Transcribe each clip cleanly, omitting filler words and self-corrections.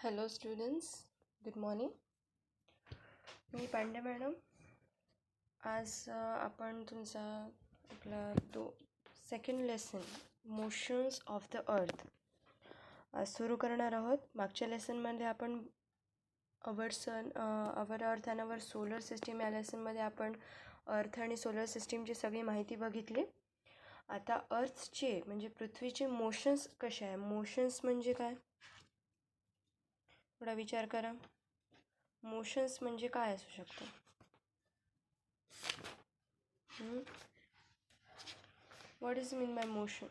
Hello students, good morning. मी Pandey madam. आज आपण तुमचा आपला second lesson motions of the earth आज सुरू करणार आहोत. मागच्या लेसनमध्ये आपण अवर अर्थ अँड अवर सोलर सिस्टीम या लेसनमध्ये आपण अर्थ आणि सोलर सिस्टीमची सगळी माहिती बघितली. आता अर्थचे म्हणजे पृथ्वीचे मोशन्स कसे आहे. मोशन्स म्हणजे काय, थोडा विचार करा. मोशन्स म्हणजे काय असू शकतं. What is mean by motion.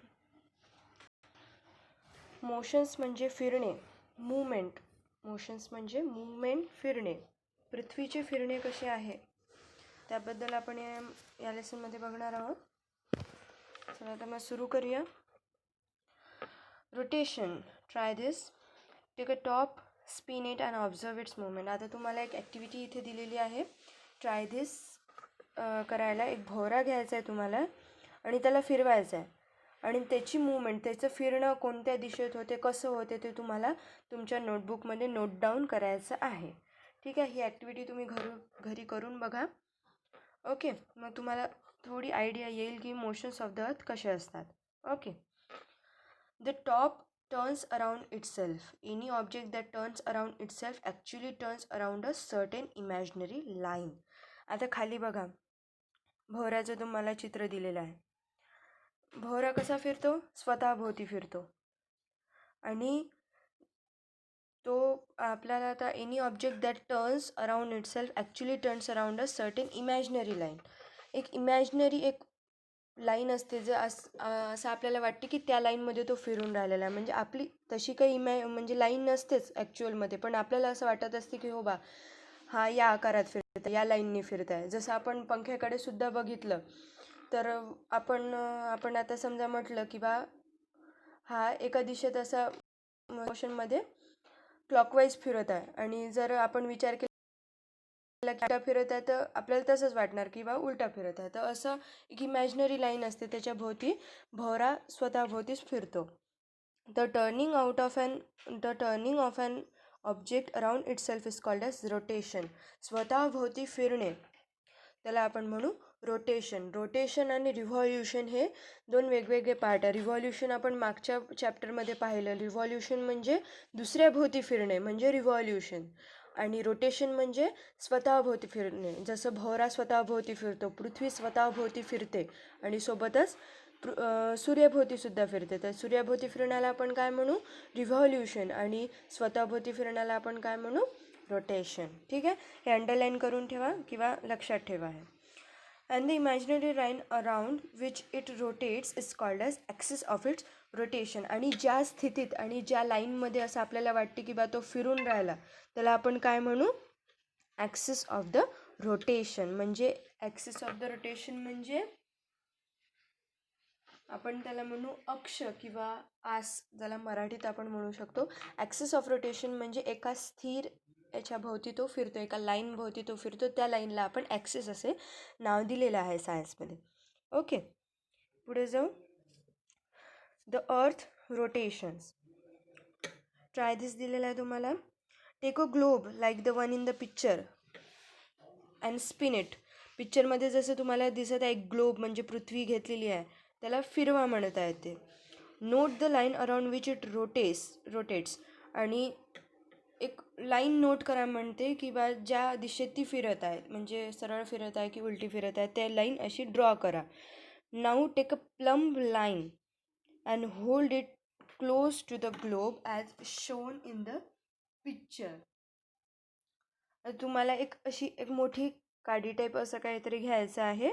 Motions म्हणजे फिरणे, मूवमेंट. मोशन्स म्हणजे मूवमेंट, फिरणे. पृथ्वीचे फिरणे कसे आहे त्याबद्दल आपण या लेसनमध्ये बघणार आहोत. चला आता मग सुरू करूया. Rotation. Try this. Take a top, spin it and observe its movement. आता तुम्हाला एक ॲक्टिव्हिटी इथे दिलेली आहे. ट्राय दिस करायला एक भोवरा घ्यायचा आहे तुम्हाला आणि त्याला फिरवायचं आहे आणि त्याची मूवमेंट, त्याचं फिरणं कोणत्या दिशेत होते, कसं होते ते तुम्हाला तुमच्या नोटबुकमध्ये नोट डाऊन करायचं आहे. ठीक आहे. ही ॲक्टिव्हिटी तुम्ही घरी करून बघा. ओके. मग तुम्हाला थोडी आयडिया येईल की मोशन्स ऑफ द अर्थ कसे असतात. Okay. The top turns around itself. Any object that turns around itself actually turns around a certain imaginary line. आता खाली बघा, भोवऱ्याचं तुम्हाला चित्र दिलेलं आहे. भोवरा कसा फिरतो, स्वतःभोवती फिरतो. आणि तो आपल्याला आता any object that turns around itself actually turns around a certain imaginary line. एक इमॅजिनरी एक लाईन असते, जे असं आपल्याला वाटते की त्या लाईनमध्ये तो फिरून राहिलेला आहे. म्हणजे आपली तशी काही म्हणजे लाईन नसतेच ॲक्च्युअलमध्ये, पण आपल्याला असं वाटत असते की हो बा हा या आकारात फिरत आहे, या लाईनने फिरत आहे. जसं आपण पंख्याकडे सुद्धा बघितलं तर आपण आता समजा म्हटलं की बा हा एका दिशेत असा मोशनमध्ये क्लॉकवाईज फिरत आहे आणि जर आपण विचार केला उलटा फिरत आहे तर आपल्याला तसंच वाटणार की बा उलटा फिरत आहे. तर असं एक इमॅजिनरी लाईन असते, त्याच्या भोवती भोवरा स्वतःभोवतीच फिरतो. The turning of an object around itself is called as rotation. स्वतःभोवती फिरणे त्याला आपण म्हणू रोटेशन. रोटेशन आणि रिव्हॉल्युशन हे दोन वेगवेगळे पार्ट आहे. रिव्हॉल्युशन आपण मागच्या चॅप्टरमध्ये पाहिलं. रिव्हॉल्युशन म्हणजे दुसऱ्या भोवती फिरणे म्हणजे रिव्हॉल्युशन, आणि रोटेशन म्हणजे स्वतःभोवती फिरणे. जसं भोवरा स्वतःभोवती फिरतो, पृथ्वी स्वतःभोवती फिरते आणि सोबतच सूर्याभोवतीसुद्धा फिरते. तर सूर्याभोवती फिरण्याला आपण काय म्हणू, रिव्हॉल्युशन, आणि स्वतःभोवती फिरण्याला आपण काय म्हणू, रोटेशन. ठीक आहे. हे अंडरलाईन करून ठेवा किंवा लक्षात ठेवा. आहे and the imaginary line around which it rotates is called as axis of its rotation. आणि ज्या स्थितीत आणि ज्या लाईनमध्ये असं आपल्याला वाटते की बा तो फिरून राहिला त्याला आपण काय म्हणू, ॲक्सिस ऑफ द रोटेशन. म्हणजे ॲक्सिस ऑफ द रोटेशन म्हणजे आपण त्याला म्हणू अक्ष किंवा आस, ज्याला मराठीत आपण म्हणू शकतो. ॲक्सिस ऑफ रोटेशन म्हणजे एका स्थिर याच्या भोवती तो फिरतो, एका लाईन भोवती तो फिरतो. त्या लाईनला आपण ॲक्सिस असे नाव दिलेलं आहे सायन्समध्ये. ओके. पुढे जाऊ. The earth rotations. ट्राय दिस दिलेला आहे तुम्हाला. Take a globe like the one in the picture and spin it. पिक्चरमध्ये जसं तुम्हाला दिसत आहे एक ग्लोब म्हणजे पृथ्वी घेतलेली आहे, त्याला फिरवा म्हणत आहे ते. Note the line around which it rotates. आणि एक लाईन नोट करा म्हणते की बा ज्या दिशेत ती फिरत आहे, म्हणजे सरळ फिरत आहे की उलटी फिरत आहे, त्या लाईन अशी ड्रॉ करा. Now take a plumb line and hold it close to the globe as shown in the picture. तुम्हाला एक अशी एक मोठी काडी टाईप असं काहीतरी घ्यायचं आहे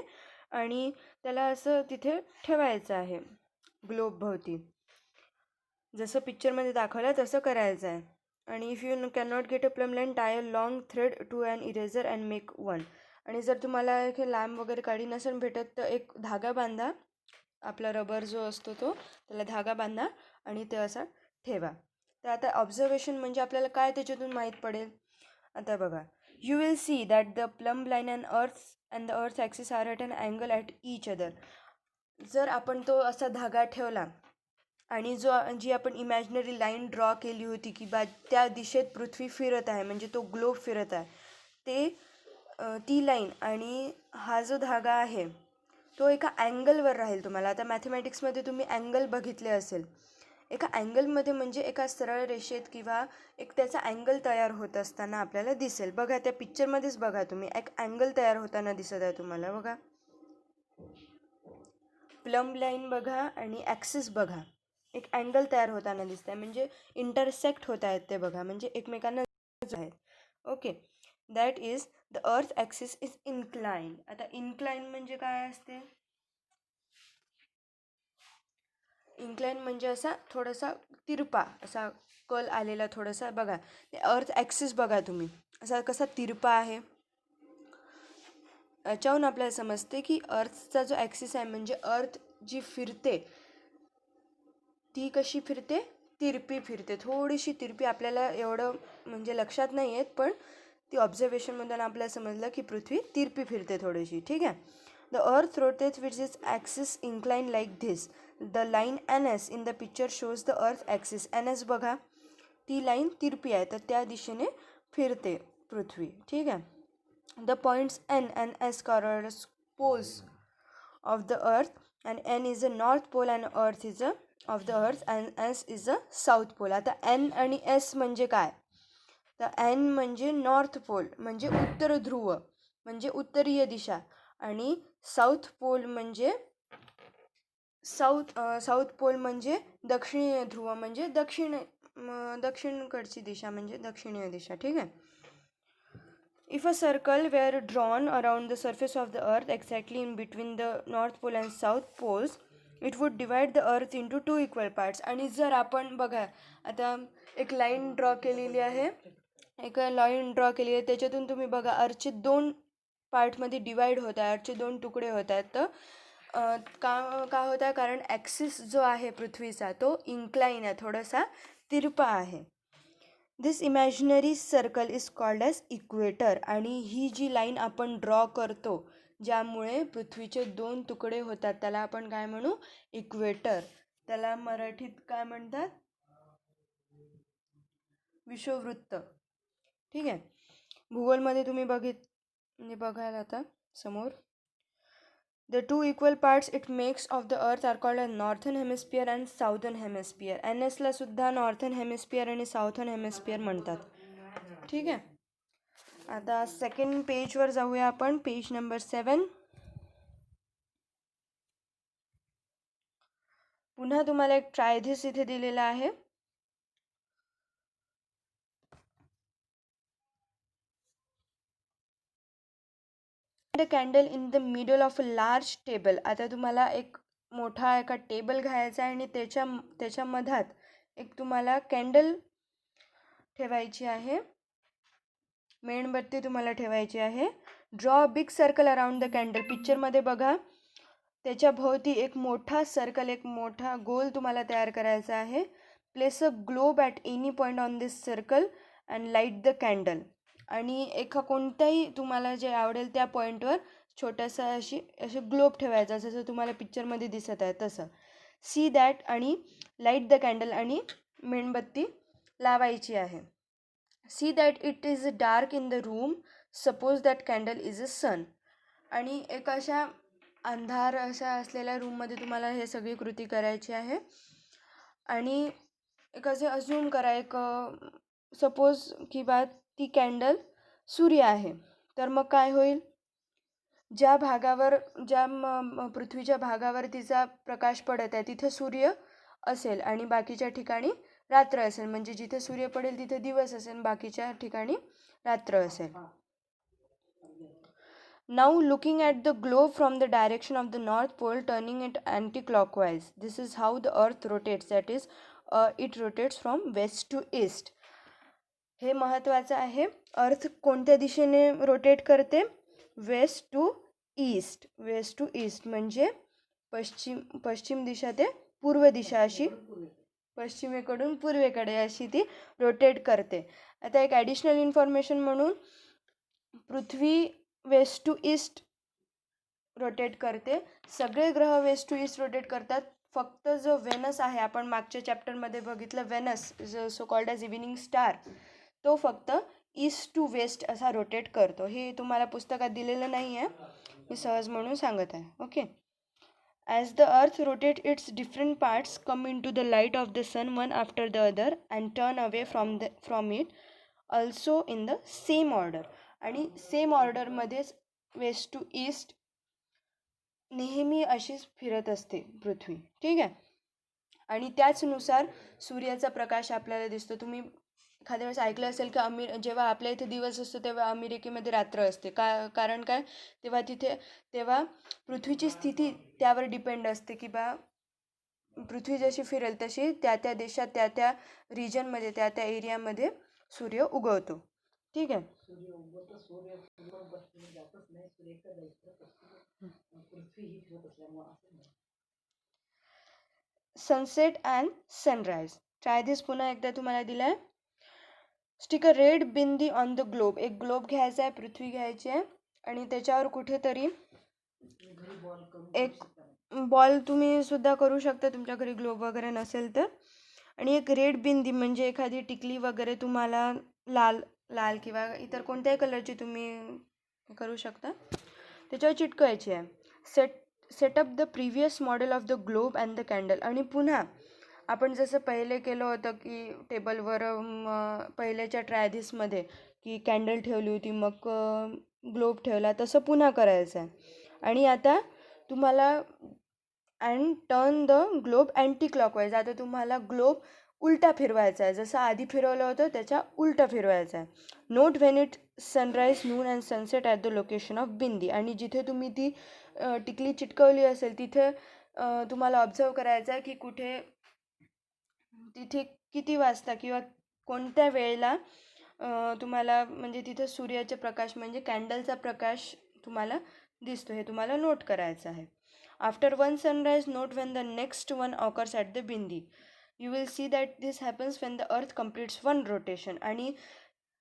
आणि त्याला असं तिथे ठेवायचं आहे ग्लोब भोवती, जसं पिक्चरमध्ये दाखवलं तसं करायचं आहे. आणि if you can not get a plum line, tie a long thread to an eraser and make one. आणि जर तुम्हाला एक लॅम्प वगैरे काडी नसेल भेटत तर एक धागा बांधा, आपला रबर जो असतो तो, त्याला धागा बांधा आणि ते असा ठेवा. तर आता ऑब्झर्वेशन म्हणजे आपल्याला काय त्याच्यातून माहीत पडेल. आता बघा, you will see that the plumb line and the earth axis are at an angle at each other. जर आपण तो असा धागा ठेवला आणि जी आपण इमॅजिनरी लाईन ड्रॉ केली होती की त्या दिशेत पृथ्वी फिरत आहे, म्हणजे तो ग्लोब फिरत आहे, ती लाईन आणि हा जो धागा आहे तो एका अँगलवर राहील. तुम्हाला आता मॅथमॅटिक्समध्ये तुम्ही अँगल बघितले असेल. एका अँगलमध्ये म्हणजे एका सरळ रेषेत किंवा एक त्याचा अँगल तयार होत असताना आपल्याला दिसेल. बघा त्या पिक्चरमध्येच बघा तुम्ही, एक अँगल तयार होताना दिसत आहे तुम्हाला. बघा प्लम लाईन बघा आणि ॲक्सिस बघा, एक अँगल तयार होताना दिसत आहे, म्हणजे इंटरसेक्ट होत आहेत ते बघा, म्हणजे एकमेकांना आहेत. Okay, that is the earth axis is inclined. आता इन्क्लाइन म्हणजे काय असते? इन्क्लाइन म्हणजे असा थोडासा तिरपा, असा कल आलेला थोडासा. बघा ते अर्थ ॲक्सिस बघा तुम्ही, असा कसा तिरपा आहे. याच्याहून आपल्याला समजते की अर्थचा जो ॲक्सिस आहे, म्हणजे अर्थ जी फिरते ती कशी फिरते? तिरपी फिरते, थोडीशी तिरपी. आपल्याला एवढं म्हणजे लक्षात नाही येत, पण ती ऑब्झर्वेशनमधून आपल्याला समजलं की पृथ्वी तिरपी फिरते थोडीशी. ठीक आहे. The earth rotates which is axis incline like this. The line N S in the picture shows the earth axis. N S बघा, ती लाईन तिरपी आहे, तर त्या दिशेने फिरते पृथ्वी. ठीक आहे. The points N N S corresponds poles of the earth, and n is a north pole and earth is a of the earth and s is a south pole. आता n आणि s म्हणजे काय? तर n म्हणजे north pole, म्हणजे उत्तर ध्रुव, म्हणजे उत्तरीय दिशा, आणि साऊथ पोल म्हणजे साऊथ पोल म्हणजे दक्षिणीय ध्रुव, म्हणजे दक्षिणकडची दिशा, म्हणजे दक्षिणीय दिशा. ठीक आहे. If a circle were drawn around the surface of the earth exactly in between the north pole and south poles, it would divide the earth into two equal parts. आणि जर आपण बघा आता एक लाईन ड्रॉ केलेली आहे, त्याच्यातून तुम्ही बघा अर्थचे दोन पार्टमध्ये डिवाइड होत आहे, अर्थचे दोन तुकडे होत आहेत. तर का होत आहे? कारण ॲक्सिस जो आहे पृथ्वीचा तो इन्क्लाइन आहे, थोडासा तिरपा आहे. This imaginary circle is called as equator. आणि ही जी लाईन आपण ड्रॉ करतो, ज्यामुळे पृथ्वीचे दोन तुकडे होतात, त्याला आपण काय म्हणू? इक्वेटर. त्याला मराठीत काय म्हणतात? विषुववृत्त. ठीक आहे. भूगोलमध्ये तुम्ही बघायला आता समोर, the two equal parts it makes of the earth are called a northern hemisphere and southern hemisphere. N एसला सुद्धा नॉर्थन हेमिस्फिअर आणि साऊथर्न हेमिस्फिअर म्हणतात. ठीक आहे. आता सेकंड पेजवर जाऊया आपण, पेज नंबर 7. पुन्हा तुम्हाला एक ट्राय धिस इथे दिलेला आहे. The candle in the middle of a large table. आता तुम्हाला एक मोठा एका टेबल घ्यायचा आहे आणि त्याच्या मधात एक तुम्हाला कॅन्डल ठेवायची आहे, मेणबत्ती तुम्हाला ठेवायची आहे. Draw big circle around the candle. पिक्चरमध्ये बघा, त्याच्या भोवती एक मोठा सर्कल, एक मोठा गोल तुम्हाला तयार करायचा आहे. Place a globe at any point on this circle and light the candle. आणि एका कोणत्याही तुम्हाला जे आवडेल त्या पॉईंटवर छोटासा असे ग्लोब ठेवायचा, जसं तुम्हाला पिक्चरमध्ये दिसत आहे तसं. सी दॅट, आणि लाईट द कॅन्डल, आणि मेणबत्ती लावायची आहे. See that it is dark in the room. Suppose that candle is a sun. आणि एक अशा अंधार अशा असलेल्या रूममध्ये तुम्हाला हे सगळी कृती करायची आहे. आणि एक असे अज्यूम करा, एक सपोज की बा ती कॅन्डल सूर्य आहे, तर मग काय होईल? ज्या पृथ्वीच्या भागावर तिचा प्रकाश पडत आहे तिथे सूर्य असेल, आणि बाकीच्या ठिकाणी रात्र असेल. म्हणजे जिथे सूर्य पडेल तिथे दिवस असेल, बाकीच्या ठिकाणी रात्र असेल. Now looking at the globe from the direction of the North Pole, turning it anti-clockwise. This is how the earth rotates, that is, it rotates from west to east. हे महत्त्वाचं आहे. अर्थ कोणत्या दिशेने रोटेट करते? West to east. West to east म्हणजे पश्चिम दिशा ते पूर्व दिशा, अशी पश्चिमेकडून पूर्वेकडे अशी ती रोटेट करते. आता एक ॲडिशनल इन्फॉर्मेशन म्हणून, पृथ्वी वेस्ट टू ईस्ट रोटेट करते. सगळे ग्रह वेस्ट टू ईस्ट रोटेट करतात, फक्त जो वेनस आहे, आपण मागच्या चॅप्टरमध्ये बघितलं वेनस जो so called as evening star, तो फक्त ईस्ट टू वेस्ट असा रोटेट करतो. हे तुम्हाला पुस्तकात दिलेलं नाही आहे, मी सहज म्हणून सांगत आहे. Okay. As the earth rotates, its different parts come into the light of the sun one after the other and turn away from it also in the same order. आणि सेम ऑर्डरमध्येच वेस्ट टू ईस्ट नेहमी अशीच फिरत असते पृथ्वी. ठीक आहे. आणि त्याचनुसार सूर्याचा प्रकाश आपल्याला दिसतो. तुम्ही एखाद्या वेळेस ऐकलं असेल की जेव्हा आपल्या इथे दिवस असतो तेव्हा अमेरिकेमध्ये रात्र असते. कारण काय, तेव्हा पृथ्वीची स्थिती त्यावर डिपेंड असते की पृथ्वी जशी फिरेल तशी त्या त्या देशात त्या त्या रिजनमध्ये त्या त्या एरियामध्ये सूर्य उगवतो. ठीक आहे. Sunset and sunrise. ट्राय दिस. पुन्हा एकदा तुम्हाला दिलं आहे. Stick a red bindi on the globe. एक ग्लोब घ्यायचा आहे, पृथ्वी घ्यायची आहे आणि त्याच्यावर कुठेतरी एक बॉल तुम्ही सुद्धा करू शकता तुमच्या घरी ग्लोब वगैरे नसेल तर. आणि एक रेड बिंदी म्हणजे एखादी टिकली वगैरे तुम्हाला लाल लाल किंवा इतर कोणत्याही कलरची तुम्ही करू शकता, त्याच्यावर चिटकवायची आहे. Setup the previous model of the globe and the candle. आणि पुन्हा आपण जसं पहिले केलं होतं की टेबलवर पहिल्याच्या ट्रायदिसमध्ये की कॅन्डल ठेवली होती मग ग्लोब ठेवला, तसं पुन्हा करायचं आहे. आणि आता तुम्हाला and turn the globe anti clockwise. आता तुम्हाला ग्लोब उलटा फिरवायचा आहे, जसं आधी फिरवलं होतं त्याच्या उलटा फिरवायचा आहे. Note when it sunrise, noon and sunset at the location of bindi. आणि जिथे तुम्ही ती टिकली चिटकवली असेल तिथे तुम्हाला ऑब्झर्व करायचं आहे की तिथे किती वाजता किंवा कोणत्या वेळेला तुम्हाला म्हणजे तिथे सूर्याचे प्रकाश म्हणजे कॅन्डलचा प्रकाश तुम्हाला दिसतो, हे तुम्हाला नोट करायचं आहे. After one sunrise note when the next one occurs at the bindi. You will see that this happens when the earth completes one rotation. आणि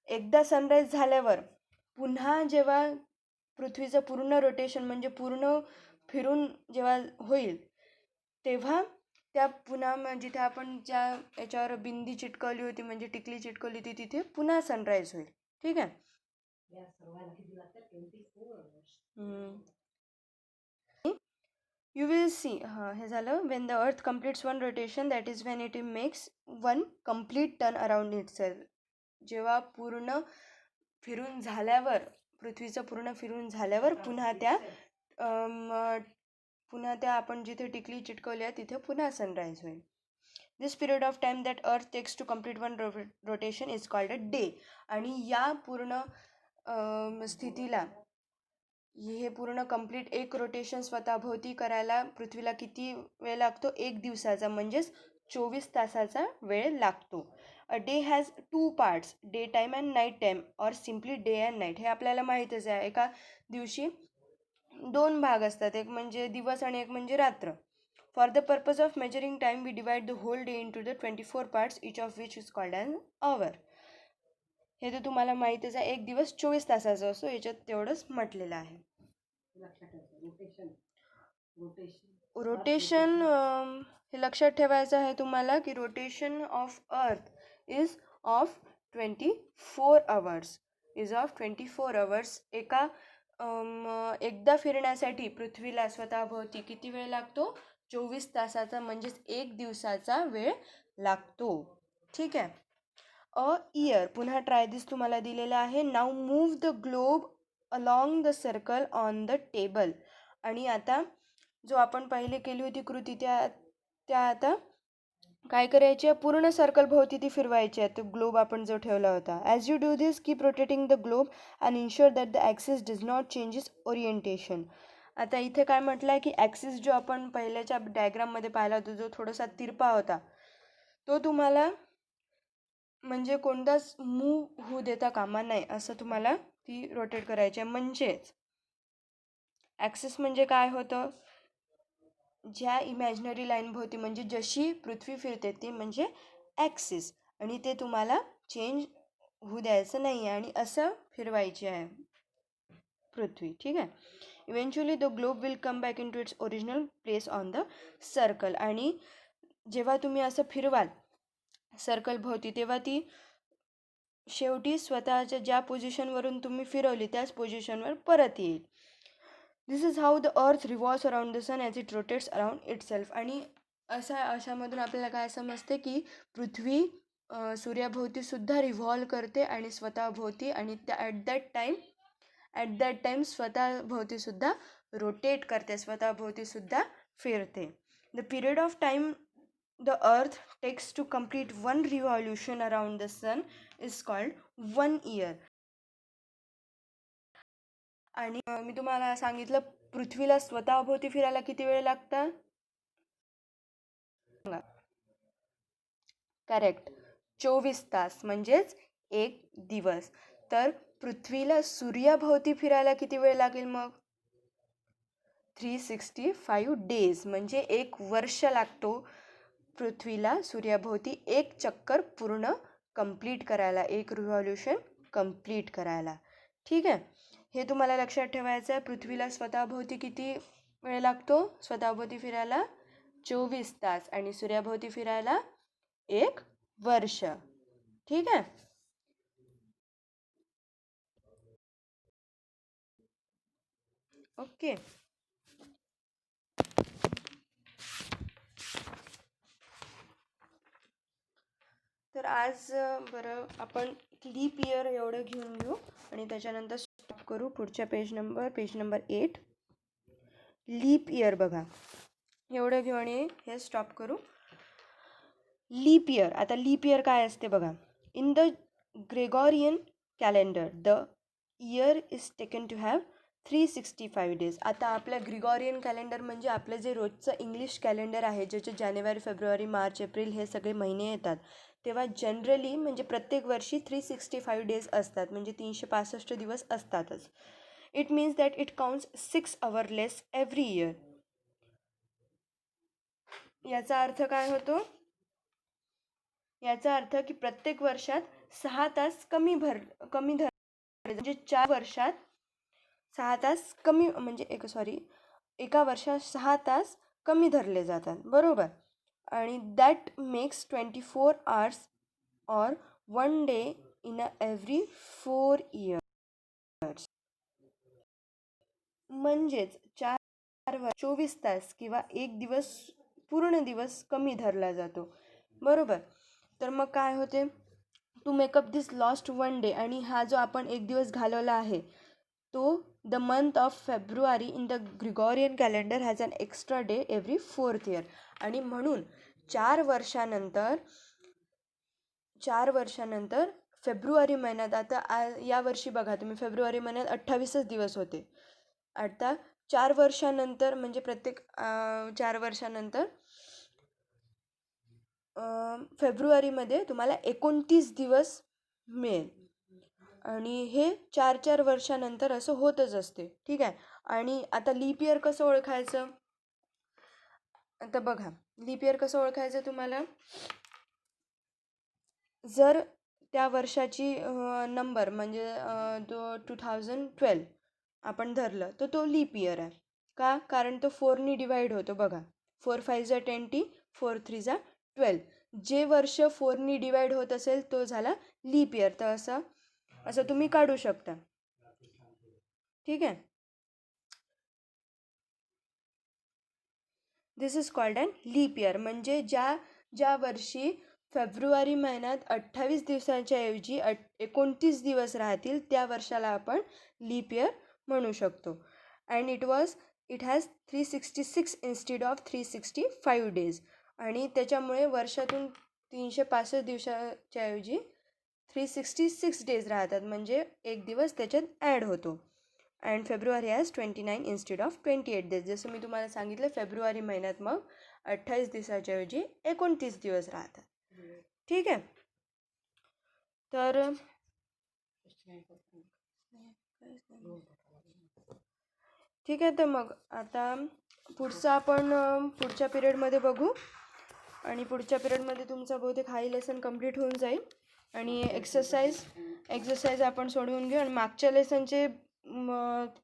एकदा सनराईज झाल्यावर पुन्हा जेव्हा पृथ्वीचं पूर्ण रोटेशन म्हणजे पूर्ण फिरून जेव्हा होईल तेव्हा त्या पुन्हा जिथे आपण ज्या याच्यावर बिंदी चिटकवली होती म्हणजे टिकली चिटकवली होती तिथे पुन्हा सनराईज होईल. ठीक आहे. You will C. हे झालं. Wien the earth completes one rotation that is Wien it makes one complete turn around it self. जेव्हा पूर्ण फिरून झाल्यावर पृथ्वीचं पूर्ण फिरून झाल्यावर पुन्हा त्या आपण जिथे टिकली चिटकवली आहे तिथे पुन्हा सनराईज होईल. This period of time that earth takes to complete one rotation is called a day. आणि या पूर्ण स्थितीला हे पूर्ण कम्प्लीट एक रोटेशन स्वतःभोवती करायला पृथ्वीला किती वेळ लागतो? 1 दिवसाचा म्हणजेच 24 तासाचा वेळ लागतो. A day has 2 parts, day time and night time or simply day and night. हे आपल्याला माहीतच आहे. एका दिवशी 2 भाग असतात, एक म्हणजे दिवस आणि एक म्हणजे रात्र. For the purpose of measuring time we divide the whole day into the 24 parts each of which is called an hour. हे तर तुम्हाला माहीतच आहे. एक दिवस 24 तासाचा असतो, याच्यात तेवढंच म्हटलेलं आहे. रोटेशन हे लक्षात ठेवायचं आहे तुम्हाला की rotation of earth is of 24 hours. एकदा फिरण्यासाठी पृथ्वीला स्वतःभोवती किती वेळ लागतो? 24 तासाचा म्हणजेच 1 दिवसाचा वेळ लागतो. ठीक आहे. A year. पुन्हा ट्राय दिस तुम्हाला दिलेला आहे. Now move the globe along the circle on the table. आणि आता जो आपण पहिले केली होती कृती त्या आता काय करायची आहे? पूर्ण सर्कल भोवती ती फिरवायची आहे, तो ग्लोब आपण जो ठेवला होता. As you do this keep rotating the globe and ensure that the axis does not changes orientation. आता इथे काय म्हटलं आहे की ॲक्सिस जो आपण पहिल्याच्या डायग्राममध्ये पाहिला होता जो थोडासा तिरपा होता तो तुम्हाला म्हणजे कोणताच मूव होऊ देता कामा नाही, असं तुम्हाला ती रोटेट करायची आहे. म्हणजेच ॲक्सिस म्हणजे काय होतं? ज्या इमॅजिनरी लाईनभोवती म्हणजे जशी पृथ्वी फिरते ती म्हणजे ॲक्सिस, आणि ते तुम्हाला चेंज होऊ द्यायचं नाही आहे आणि असं फिरवायची आहे पृथ्वी. ठीक आहे. Eventually the globe will come back into its original place on the circle. आणि जेव्हा तुम्ही असं फिरवाल सर्कल भोवती तेव्हा ती शेवटी स्वतःच्या ज्या पोझिशनवरून तुम्ही फिरवली त्याच पोझिशनवर परत येईल. This is how the earth revolves around the sun as it rotates around itself. आणि अशामधून आपल्याला काय समजते की पृथ्वी सूर्याभोवतीसुद्धा रिव्हॉल्व करते आणि स्वतःभोवती, आणि त्या ॲट दॅट टाईम स्वतःभोवतीसुद्धा रोटेट करते, स्वतःभोवतीसुद्धा फिरते. The period of time the earth takes to complete one revolution around the sun is called 1 year. आणि मी तुम्हाला सांगितलं पृथ्वीला स्वतःभोवती फिरायला किती वेळ लागतं? करेक्ट, 24 तास म्हणजेच 1 दिवस. तर पृथ्वीला सूर्याभोवती फिरायला किती वेळ लागेल मग? 365 डेज म्हणजे 1 वर्ष लागतो पृथ्वीला सूर्याभोवती एक चक्कर पूर्ण कंप्लीट करायला, एक रिव्हॉल्युशन कंप्लीट करायला. ठीक आहे, हे तुम्हाला लक्षात ठेवायचं आहे. पृथ्वीला स्वतःभोवती किती वेळ लागतो स्वतःभोवती फिरायला? 24 तास. आणि सूर्याभोवती फिरायला 1 वर्ष. ठीक आहे. ओके. तर आज बरं आपण लीप इयर एवढं घेऊन घेऊ आणि त्याच्यानंतर स्टॉप करू. पुढच्या पेज नंबर 8 लीप इयर बघा, एवढं घेऊ आणि हे स्टॉप करू. लीप इयर, आता लीप इयर काय असते बघा. In the Gregorian calendar the year is taken to have 365 days. आता आपल्या ग्रिगोरियन कॅलेंडर म्हणजे आपलं जे रोजचं इंग्लिश कॅलेंडर आहे, ज्याचे जानेवारी, फेब्रुवारी, मार्च, एप्रिल हे सगळे महिने येतात, तेव्हा जनरली म्हणजे प्रत्येक वर्षी 365 डेज असतात, म्हणजे 365 दिवस असतातच. It means that it counts 6 hours less every year. याचा अर्थ काय होतो? याचा अर्थ की प्रत्येक वर्षात 6 तास कमी धरले, म्हणजे 4 वर्षात 6 तास कमी, म्हणजे एका वर्षात 6 तास कमी धरले जातात, बरोबर. आणि that makes 24 hours or 1 day in every 4 years. म्हणजेच 24 तास किंवा 1 दिवस पूर्ण दिवस कमी धरला जातो, बरोबर. तर मग काय होते? To make up this lost 1 day, आणि हा जो आपण 1 दिवस घालवला आहे तो the month of February in the Gregorian calendar has an extra day every 4th year. आणि म्हणून 4 वर्षानंतर फेब्रुवारी महिन्यात, आता यावर्षी बघा तुम्ही फेब्रुवारी महिन्यात 28च दिवस होते. आता 4 वर्षानंतर म्हणजे प्रत्येक 4 वर्षानंतर फेब्रुवारीमध्ये तुम्हाला 29 दिवस मिळेल. आणि हे 4 वर्षानंतर असं होतच असते. ठीक आहे. आणि आता लीप इयर कसं ओळखायचं? आता बघा, लीप इयर कसं ओळखायचं तुम्हाला? जर त्या वर्षाची नंबर म्हणजे 2012 आपण धरलं तर तो लीप इयर आहे. का? कारण तो 4नी डिवाईड होतो बघा. 4 5 20, 4 3 12. जे वर्ष 4नी डिवाईड होत असेल तो झाला लीप इयर. तर असं तुम्ही काढू शकता. ठीक आहे. This is called an leap year. म्हणजे ज्या वर्षी फेब्रुवारी महिन्यात 28 दिवसांच्या ऐवजी 29 दिवस राहतील त्या वर्षाला आपण लीप इयर म्हणू शकतो. And it has 366 instead of 365 days. आणि त्याच्यामुळे वर्षातून 365 दिवसाच्या ऐवजी 366 डेज राहतात, म्हणजे 1 दिवस त्याच्यात ॲड होतो. And February has 29 instead of 28 days. जसं मी तुम्हाला सांगितलं फेब्रुवारी महिन्यात मग 28 दिवसाच्या ऐवजी 29 दिवस राहतात. ठीक आहे. तर ठीक आहे. तर मग आता पुढचं आपण पुढच्या पिरियडमध्ये बघू. आणि पुढच्या पिरियडमध्ये तुमचा बहुतेक हाही लेसन कंप्लीट होऊन जाईल. आणि एक्सरसाइज आपण सोडवून घेऊ. आणि मागच्या लेसनचे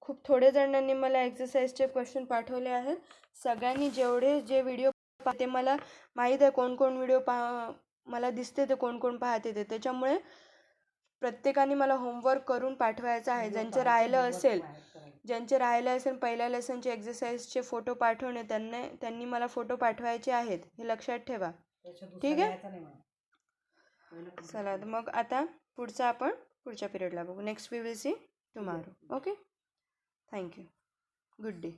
खूप थोडे जणांनी मला एक्सरसाइजचे क्वेश्चन पाठवले आहेत. सगळ्यांनी जे व्हिडिओ पाहते मला माहीत आहे कोण कोण व्हिडिओ मला दिसते ते कोण कोण पाहते ते. त्याच्यामुळे प्रत्येकाने मला होमवर्क करून पाठवायचं आहे. ज्यांचे राहिलं असेल पहिल्या लेसनचे एक्सरसाइजचे फोटो पाठवणे त्यांनी मला फोटो पाठवायचे आहेत, हे लक्षात ठेवा. ठीक आहे. चला मग आता आपण पुढच्या पिरियडला बघू. Next we will see tomorrow. Okay. Thank you. Good day.